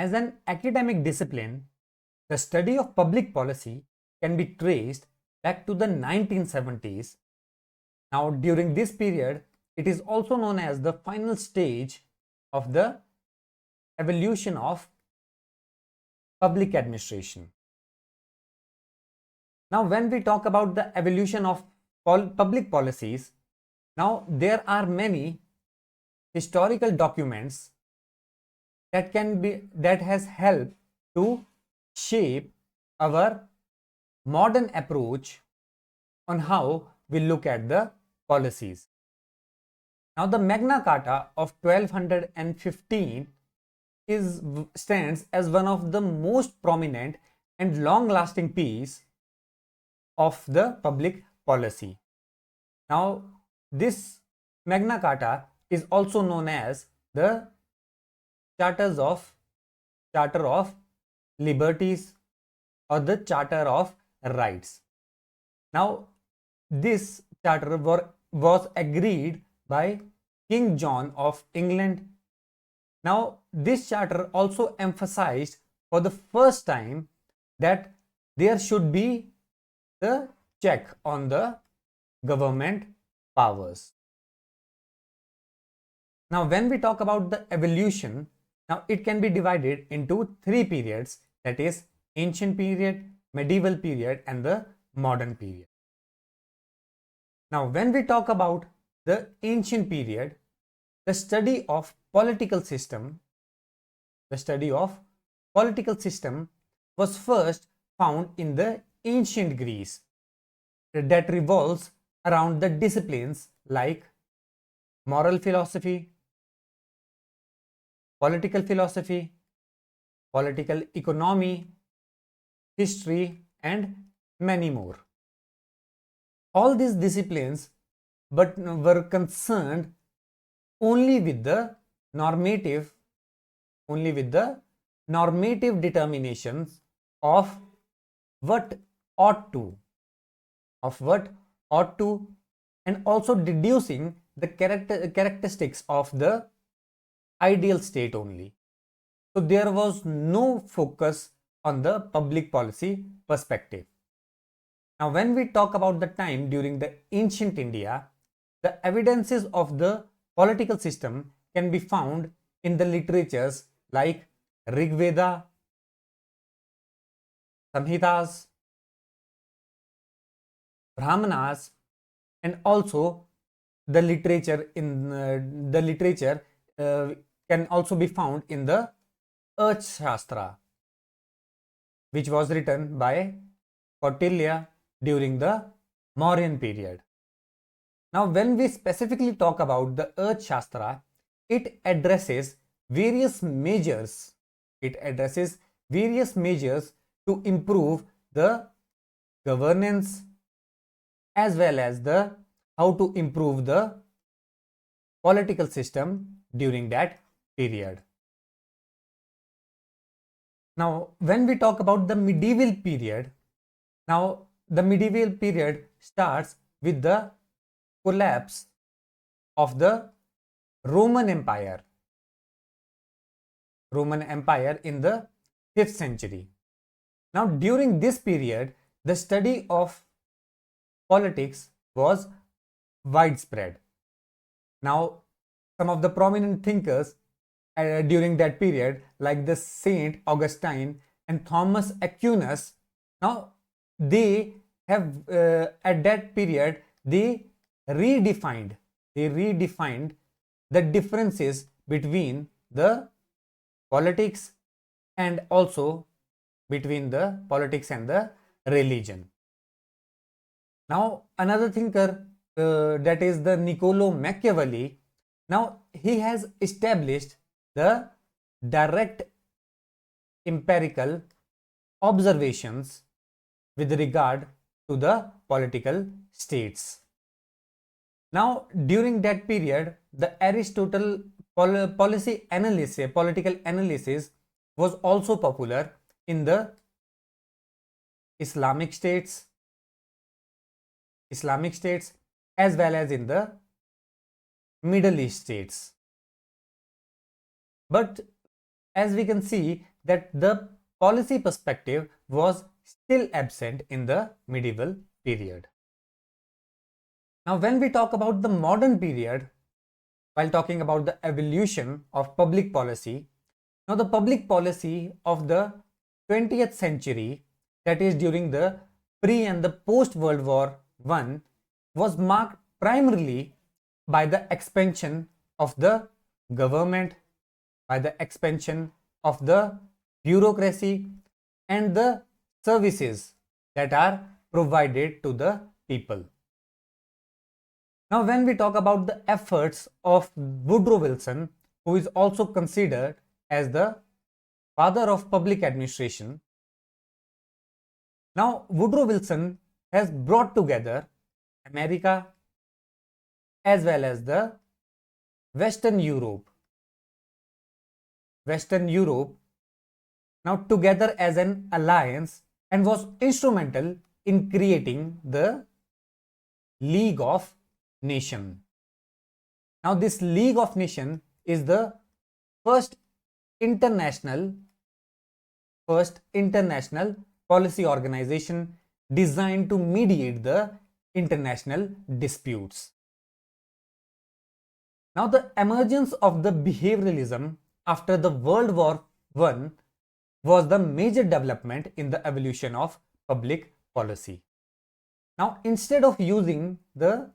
As an academic discipline, the study of public policy can be traced back to the 1970s. Now, during this period, it is also known as the final stage of the evolution of public administration. Now, when we talk about the evolution of public policies, now there are many historical documents that has helped to shape our modern approach on how we look at the policies. Now, the Magna Carta of 1215 stands as one of the most prominent and long-lasting piece of the public policy. Now, this Magna Carta is also known as the Charter of Liberties or the Charter of Rights. Now, this charter was agreed by King John of England. Now, this charter also emphasized for the first time that there should be the check on the government powers. Now, when we talk about the evolution, now it can be divided into three periods, that is ancient period, medieval period and the modern period. Now, when we talk about the ancient period, the study of political system was first found in the ancient Greece, that revolves around the disciplines like moral philosophy, political philosophy, political economy, history and many more. All these disciplines were concerned only with the normative determinations of what ought to, and also deducing the characteristics of the ideal state only. So there was no focus on the public policy perspective. Now, when we talk about the time during the ancient India, the evidences of the political system can be found in the literatures like Rig Veda, Samhitas, Brahmanas, and also the literature can also be found in the Arthashastra, which was written by Kautilya during the Mauryan period. Now, when we specifically talk about the Arthashastra, it addresses various measures to improve the governance as well as the how to improve the political system during that period. Now, when we talk about the medieval period, now the medieval period starts with the collapse of the Roman Empire in the 5th century. Now, during this period, the study of politics was widespread. Now, some of the prominent thinkers during that period, like the Saint Augustine and Thomas Aquinas, now they have at that period they redefined the differences between the politics and also between the politics and the religion. Now, another thinker that is the Niccolo Machiavelli, now he has established the direct empirical observations with regard to the political states. Now, during that period, the Aristotle political analysis was also popular in the Islamic states as well as in the Middle East states. But as we can see that the policy perspective was still absent in the medieval period. Now, when we talk about the modern period, while talking about the evolution of public policy, now the public policy of the 20th century, that is during the pre and the post World War I, was marked primarily by the expansion of the government, by the expansion of the bureaucracy and the services that are provided to the people. Now, when we talk about the efforts of Woodrow Wilson, who is also considered as the father of public administration, now Woodrow Wilson has brought together America as well as the Western Europe now together as an alliance, and was instrumental in creating the League of Nations. Now this League of Nations is the first international policy organization designed to mediate the international disputes. Now the emergence of the behavioralism after the World War I was the major development in the evolution of public policy. Now, instead of using the